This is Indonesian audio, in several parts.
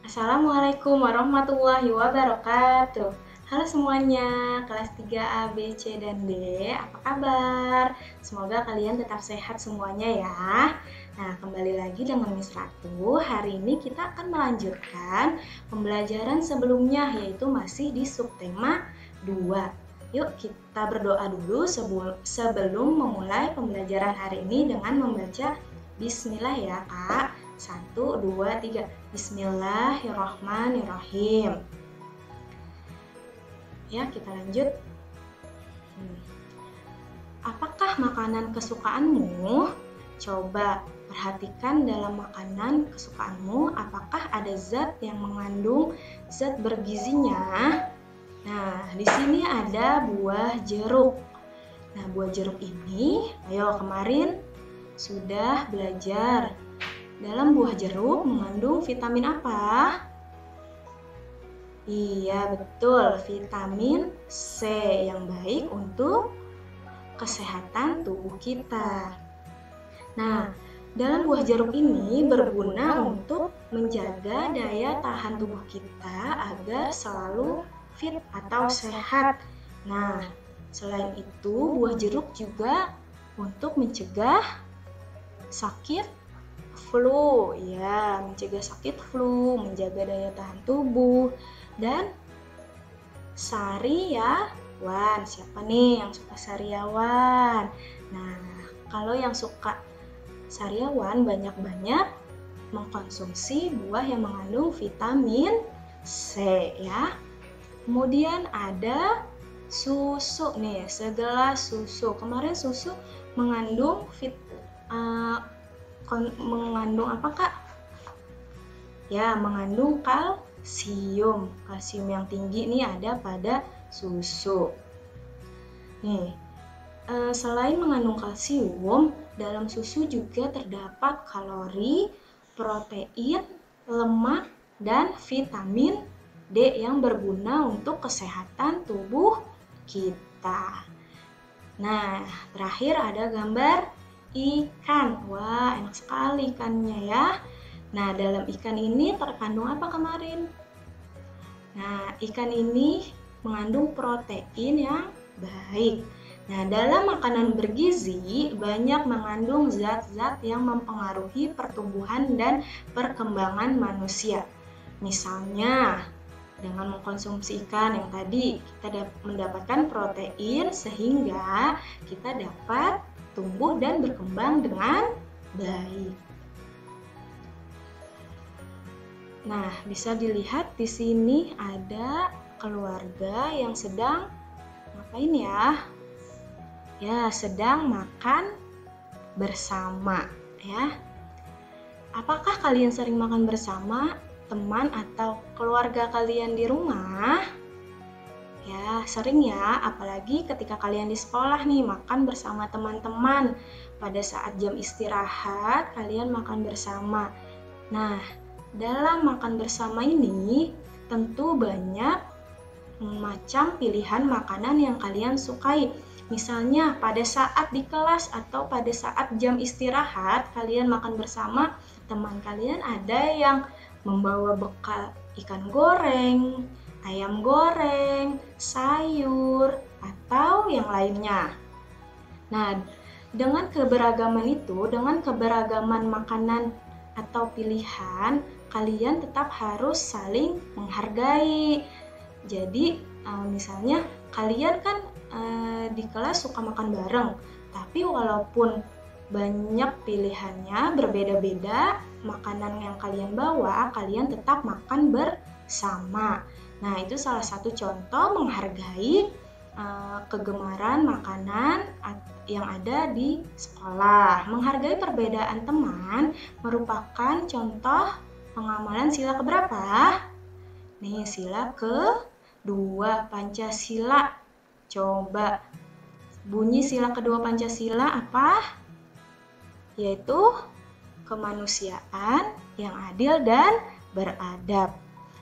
Assalamualaikum warahmatullahi wabarakatuh. Halo semuanya, kelas 3A, B, C, dan D. Apa kabar? Semoga kalian tetap sehat semuanya ya. Nah, kembali lagi dengan Miss Ratu. Hari ini kita akan melanjutkan pembelajaran sebelumnya, yaitu masih di subtema 2. Yuk kita berdoa dulu sebelum memulai pembelajaran hari ini dengan membaca Bismillah ya Kak. 1, 2, 3. Bismillahirrahmanirrahim. Ya, kita lanjut. Apakah makanan kesukaanmu? Coba perhatikan dalam makanan kesukaanmu, apakah ada zat yang mengandung zat bergizinya? Nah, di sini ada buah jeruk. Nah, buah jeruk ini, ayo kemarin sudah belajar. Dalam buah jeruk mengandung vitamin apa? Iya, betul, vitamin C yang baik untuk kesehatan tubuh kita. Nah, dalam buah jeruk ini berguna untuk menjaga daya tahan tubuh kita agar selalu fit atau sehat. Nah, selain itu buah jeruk juga untuk mencegah sakit flu, ya, mencegah sakit flu, menjaga daya tahan tubuh, dan sariawan. Siapa nih yang suka sariawan? Nah, kalau yang suka sariawan banyak-banyak mengkonsumsi buah yang mengandung vitamin C ya. Kemudian ada susu nih, segelas susu. Kemarin susu mengandung apa Kak? Ya, mengandung kalsium. Kalsium yang tinggi nih ada pada susu. Nih, selain mengandung kalsium, dalam susu juga terdapat kalori, protein, lemak, dan vitamin D yang berguna untuk kesehatan tubuh kita. Nah, terakhir ada gambar ikan. Wah, enak sekali ikannya ya. Nah, dalam ikan ini terkandung apa kemarin? Nah, ikan ini mengandung protein yang baik. Nah, dalam makanan bergizi banyak mengandung zat-zat yang mempengaruhi pertumbuhan dan perkembangan manusia. Misalnya, dengan mengkonsumsi ikan yang tadi kita mendapatkan protein sehingga kita dapat tumbuh dan berkembang dengan baik. Nah, bisa dilihat di sini ada keluarga yang sedang ngapain ya? Ya, sedang makan bersama ya. Apakah kalian sering makan bersama teman atau keluarga kalian di rumah? Ya, sering ya, apalagi ketika kalian di sekolah nih makan bersama teman-teman. Pada saat jam istirahat, kalian makan bersama. Nah, dalam makan bersama ini tentu banyak macam pilihan makanan yang kalian sukai. Misalnya pada saat di kelas atau pada saat jam istirahat kalian makan bersama, teman kalian ada yang membawa bekal ikan goreng, ayam goreng, sayur, atau yang lainnya. Nah, dengan keberagaman itu, dengan keberagaman makanan atau pilihan, kalian tetap harus saling menghargai. Jadi, misalnya kalian kan di kelas suka makan bareng, tapi walaupun banyak pilihannya berbeda-beda, makanan yang kalian bawa, kalian tetap makan bersama. Nah, itu salah satu contoh menghargai kegemaran makanan yang ada di sekolah. Menghargai perbedaan teman merupakan contoh pengamalan sila keberapa? Nih, sila kedua Pancasila. Coba bunyi sila kedua Pancasila apa? Yaitu kemanusiaan yang adil dan beradab.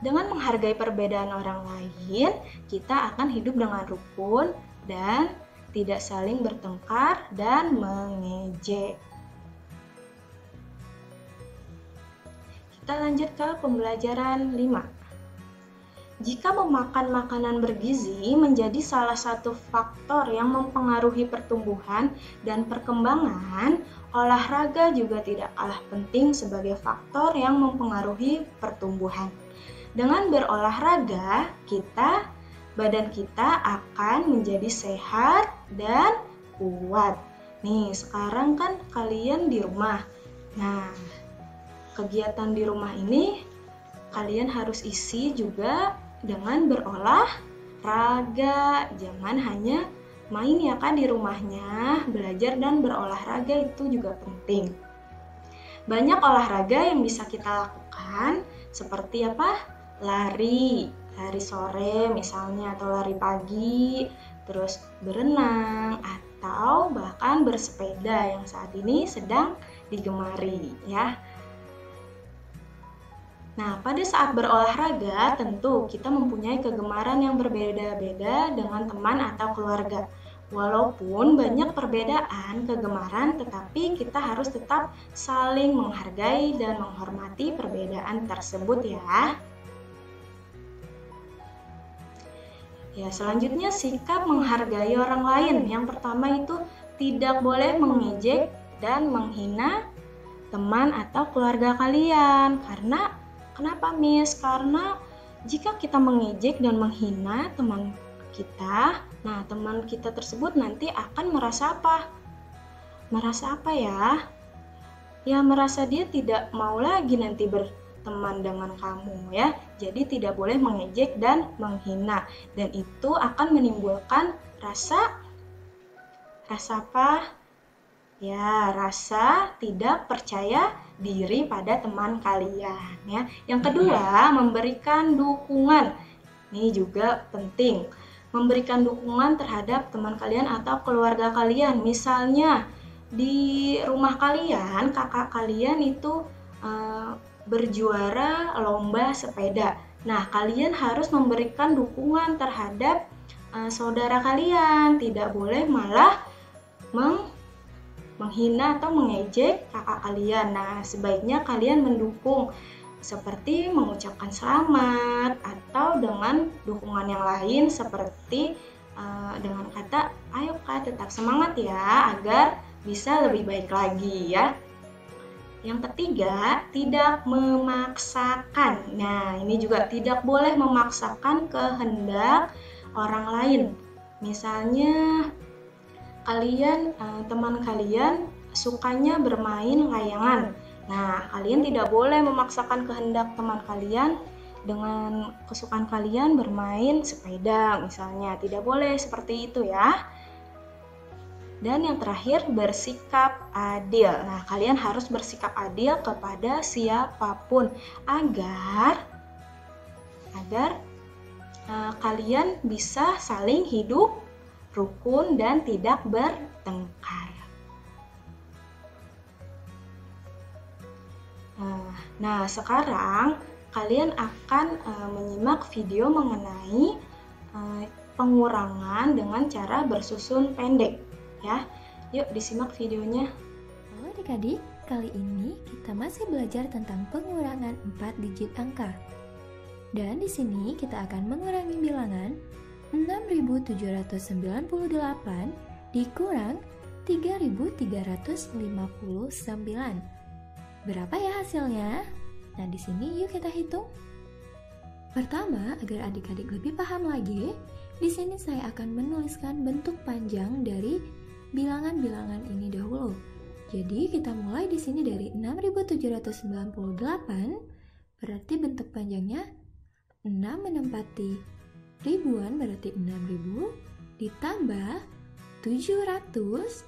Dengan menghargai perbedaan orang lain, kita akan hidup dengan rukun dan tidak saling bertengkar dan mengejek. Kita lanjut ke pembelajaran 5. Jika memakan makanan bergizi menjadi salah satu faktor yang mempengaruhi pertumbuhan dan perkembangan, olahraga juga tidak kalah penting sebagai faktor yang mempengaruhi pertumbuhan. Dengan berolahraga, badan kita akan menjadi sehat dan kuat. Nih, sekarang kan kalian di rumah. Nah, kegiatan di rumah ini kalian harus isi juga dengan berolahraga. Jangan hanya main ya kan di rumahnya, belajar dan berolahraga itu juga penting. Banyak olahraga yang bisa kita lakukan seperti apa? Lari sore misalnya, atau lari pagi, terus berenang, atau bahkan bersepeda yang saat ini sedang digemari ya. Nah, pada saat berolahraga, tentu kita mempunyai kegemaran yang berbeda-beda dengan teman atau keluarga. Walaupun banyak perbedaan kegemaran, tetapi kita harus tetap saling menghargai dan menghormati perbedaan tersebut ya. Ya, selanjutnya sikap menghargai orang lain. Yang pertama itu tidak boleh mengejek dan menghina teman atau keluarga kalian. Kenapa Miss? Karena jika kita mengejek dan menghina teman kita, nah teman kita tersebut nanti akan merasa apa? Merasa apa ya? Ya merasa dia tidak mau lagi nanti berteman dengan kamu ya. Jadi tidak boleh mengejek dan menghina. Dan itu akan menimbulkan rasa apa? Ya, rasa tidak percaya diri pada teman kalian ya. Yang kedua, memberikan dukungan. Ini juga penting. Memberikan dukungan terhadap teman kalian atau keluarga kalian. Misalnya di rumah kalian, kakak kalian itu berjuara lomba sepeda. Nah, kalian harus memberikan dukungan terhadap saudara kalian. Tidak boleh malah menghina atau mengejek kakak kalian. Nah, sebaiknya kalian mendukung seperti mengucapkan selamat atau dengan dukungan yang lain seperti dengan kata, ayo kak tetap semangat ya agar bisa lebih baik lagi ya. Yang ketiga, tidak memaksakan. Nah, ini juga tidak boleh memaksakan kehendak orang lain. Misalnya teman kalian sukanya bermain layangan. Nah, kalian tidak boleh memaksakan kehendak teman kalian dengan kesukaan kalian bermain sepeda misalnya. Tidak boleh seperti itu ya. Dan yang terakhir, bersikap adil. Nah, kalian harus bersikap adil kepada siapapun agar kalian bisa saling hidup rukun dan tidak bertengkar. Nah, sekarang kalian akan menyimak video mengenai pengurangan dengan cara bersusun pendek ya. Yuk disimak videonya. Halo adik-adik, kali ini kita masih belajar tentang pengurangan 4 digit angka. Dan di sini kita akan mengurangi bilangan 6.798 dikurang 3.359. Berapa ya hasilnya? Nah, di sini yuk kita hitung. Pertama, agar adik-adik lebih paham lagi, di sini saya akan menuliskan bentuk panjang dari bilangan-bilangan ini dahulu. Jadi, kita mulai di sini dari 6.798, berarti bentuk panjangnya 6 menempati ribuan berarti 6.000 ditambah 700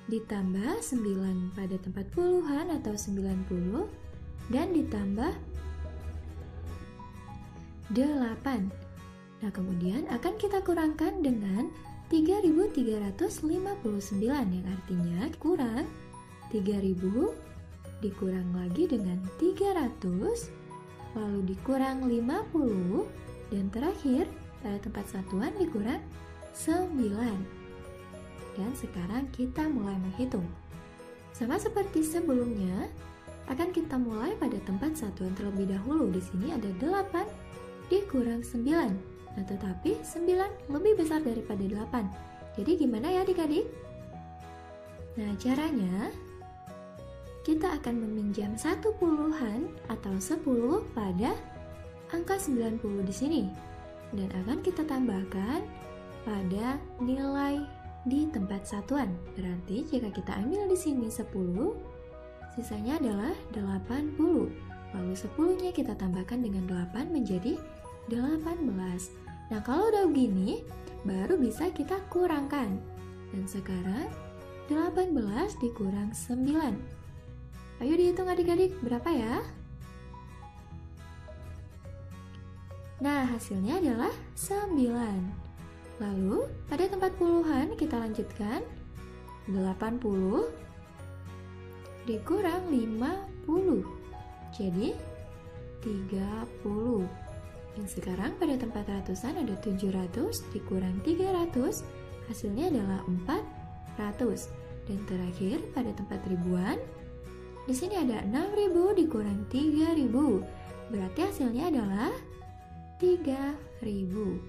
ditambah 9 pada tempat puluhan atau 90 dan ditambah 8. Nah, kemudian akan kita kurangkan dengan 3.359 yang artinya kurang 3.000 dikurang lagi dengan 300 lalu dikurang 50 dan terakhir pada tempat satuan dikurang 9. Dan sekarang kita mulai menghitung. Sama seperti sebelumnya, akan kita mulai pada tempat satuan terlebih dahulu. Di sini ada 8 dikurang 9. Nah, tetapi 9 lebih besar daripada 8. Jadi gimana ya adik-adik? Nah, caranya kita akan meminjam 1 puluhan atau 10 pada angka 90 di sini. Dan akan kita tambahkan pada nilai di tempat satuan. Berarti jika kita ambil di sini 10, sisanya adalah 80. Lalu 10-nya kita tambahkan dengan 8 menjadi 18. Nah, kalau udah begini, baru bisa kita kurangkan. Dan sekarang 18 dikurang 9. Ayo dihitung adik-adik, berapa ya? Nah, hasilnya adalah 9. Lalu, pada tempat puluhan kita lanjutkan. 80 dikurang 50. Jadi, 30. Dan sekarang pada tempat ratusan ada 700 dikurang 300. Hasilnya adalah 400. Dan terakhir pada tempat ribuan, di sini ada 6.000 dikurang 3.000. Berarti hasilnya adalah 3.000.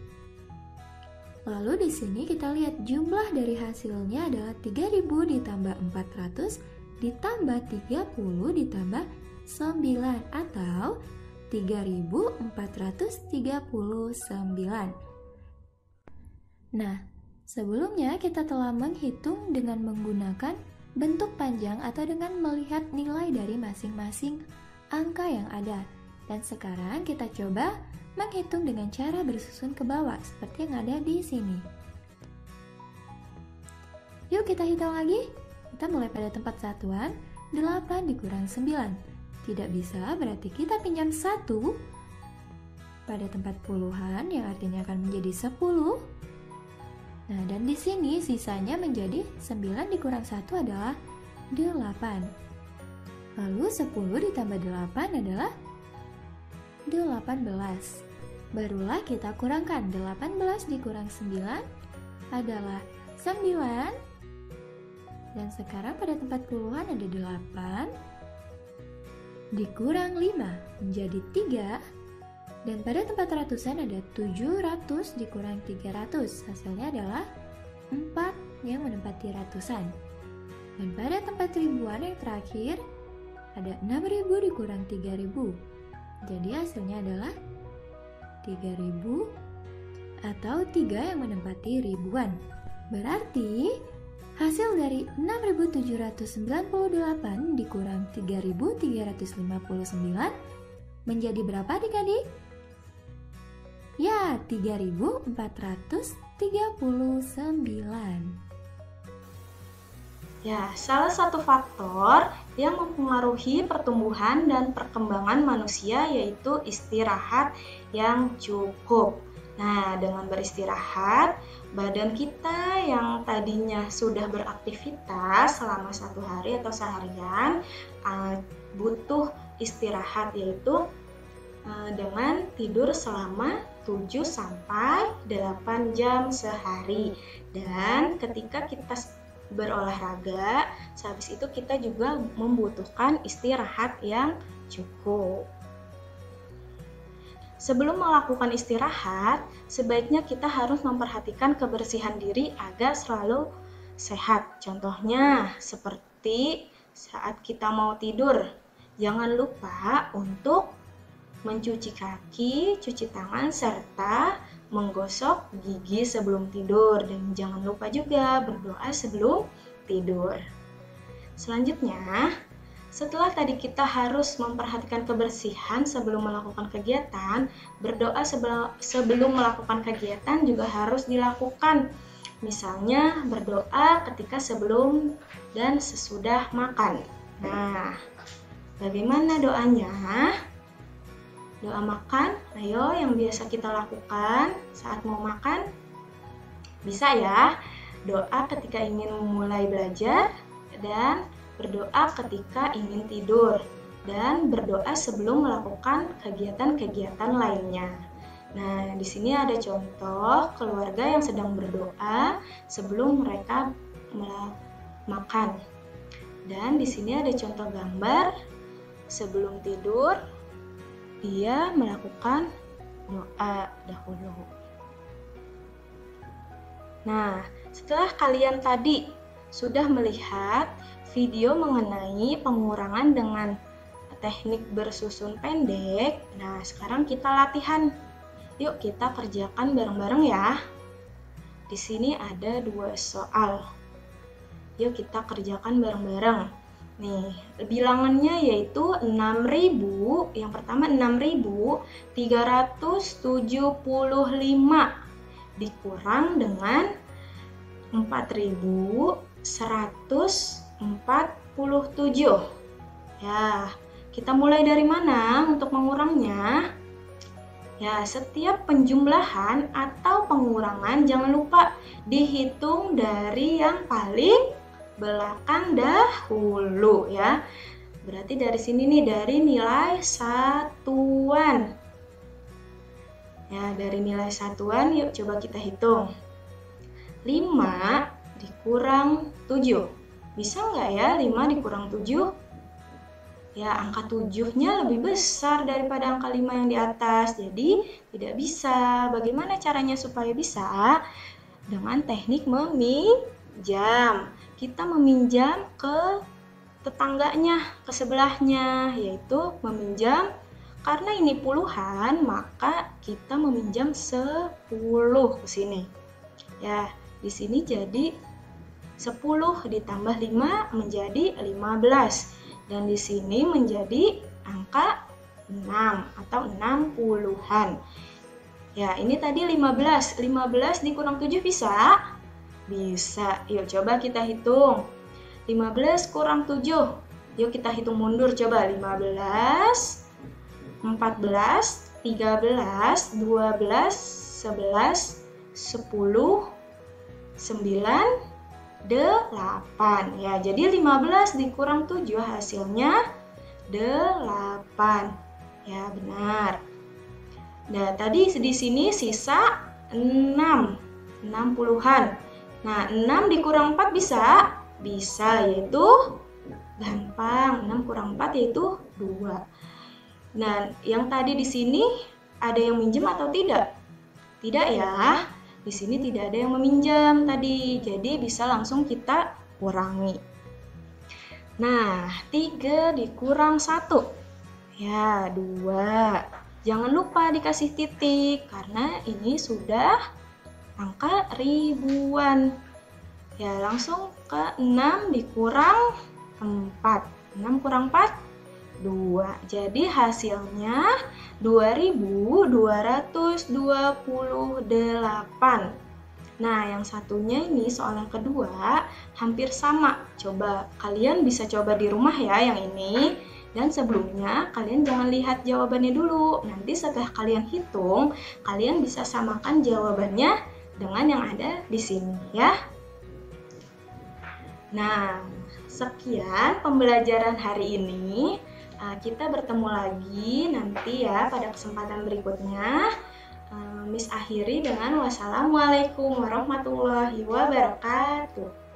Lalu di sini kita lihat jumlah dari hasilnya adalah 3.000 ditambah 400 ditambah 30 ditambah 9 atau 3.439. Nah, sebelumnya kita telah menghitung dengan menggunakan bentuk panjang atau dengan melihat nilai dari masing-masing angka yang ada. Dan sekarang kita coba menghitung dengan cara bersusun ke bawah seperti yang ada di sini. Yuk kita hitung lagi. Kita mulai pada tempat satuan, 8 dikurang 9. Tidak bisa, berarti kita pinjam 1 pada tempat puluhan yang artinya akan menjadi 10. Nah, dan di sini sisanya menjadi 9 dikurang 1 adalah 8. Lalu 10 ditambah 8 adalah 18. Barulah kita kurangkan. 18 dikurang 9 adalah 9. Dan sekarang pada tempat puluhan ada 8 dikurang 5 menjadi 3. Dan pada tempat ratusan ada 700 dikurang 300. Hasilnya adalah 4 yang menempati ratusan. Dan pada tempat ribuan yang terakhir ada 6.000 dikurang 3.000. Jadi hasilnya adalah 3.000 atau 3 yang menempati ribuan. Berarti hasil dari 6.798 dikurang 3.359 menjadi berapa adik-adik? Ya, 3.439. Ya, salah satu faktor yang mempengaruhi pertumbuhan dan perkembangan manusia yaitu istirahat yang cukup. Nah, dengan beristirahat, badan kita yang tadinya sudah beraktivitas selama 1 hari atau seharian butuh istirahat, yaitu dengan tidur selama 7-8 jam sehari. Dan ketika kita berolahraga, sehabis itu kita juga membutuhkan istirahat yang cukup. Sebelum melakukan istirahat, sebaiknya kita harus memperhatikan kebersihan diri agar selalu sehat. Contohnya seperti saat kita mau tidur, jangan lupa untuk mencuci kaki, cuci tangan, serta menggosok gigi sebelum tidur. Dan jangan lupa juga berdoa sebelum tidur. Selanjutnya, setelah tadi kita harus memperhatikan kebersihan sebelum melakukan kegiatan, berdoa sebelum melakukan kegiatan juga harus dilakukan. Misalnya berdoa ketika sebelum dan sesudah makan. Nah, bagaimana doanya? Doa makan, ayo yang biasa kita lakukan saat mau makan. Bisa ya, doa ketika ingin memulai belajar, dan berdoa ketika ingin tidur, dan berdoa sebelum melakukan kegiatan-kegiatan lainnya. Nah, di sini ada contoh keluarga yang sedang berdoa sebelum mereka makan. Dan di sini ada contoh gambar sebelum tidur dia melakukan doa dahulu. Nah, setelah kalian tadi sudah melihat video mengenai pengurangan dengan teknik bersusun pendek, nah sekarang kita latihan. Yuk kita kerjakan bareng-bareng ya. Di sini ada 2 soal. Yuk kita kerjakan bareng-bareng. Nih, bilangannya yaitu 6.000. Yang pertama 6.375 dikurang dengan 4.147. Ya, kita mulai dari mana untuk mengurangnya? Ya, setiap penjumlahan atau pengurangan jangan lupa dihitung dari yang paling belakang dahulu ya. Berarti dari sini nih, dari nilai satuan. Ya, dari nilai satuan yuk coba kita hitung. 5 dikurang 7. Bisa nggak ya 5 dikurang 7? Ya, angka 7-nya lebih besar daripada angka 5 yang di atas. Jadi, tidak bisa. Bagaimana caranya supaya bisa? Dengan teknik meminjam. Kita meminjam ke tetangganya, ke sebelahnya, yaitu meminjam. Karena ini puluhan, maka kita meminjam 10 ke sini. Ya, di sini jadi 10 ditambah 5 menjadi 15. Dan di sini menjadi angka 6 atau 60-an. Ya, ini tadi 15. 15 dikurang 7 bisa? Bisa. Yuk coba kita hitung. 15 kurang 7. Yuk kita hitung mundur coba. 15, 14, 13, 12, 11, 10, 9, 8. Ya, jadi 15 dikurang 7 hasilnya 8. Ya, benar. Nah, tadi di sini sisa 6. 60-an. Nah, 6 dikurang 4 bisa? Bisa, yaitu gampang. 6 kurang 4 yaitu 2. Nah, yang tadi di sini ada yang minjem atau tidak? Tidak ya. Di sini tidak ada yang meminjam tadi. Jadi bisa langsung kita kurangi. Nah, 3 dikurang 1. Ya, 2. Jangan lupa dikasih titik karena ini sudah angka ribuan. Ya, langsung ke 6 dikurang 4. 6 kurang 4, 2. Jadi hasilnya 2228. Nah, yang satunya ini soal yang kedua hampir sama. Coba kalian bisa coba di rumah ya yang ini. Dan sebelumnya kalian jangan lihat jawabannya dulu. Nanti setelah kalian hitung, kalian bisa samakan jawabannya dengan yang ada di sini ya. Nah, sekian pembelajaran hari ini. Kita bertemu lagi nanti ya pada kesempatan berikutnya. Miss akhiri dengan wassalamualaikum warahmatullahi wabarakatuh.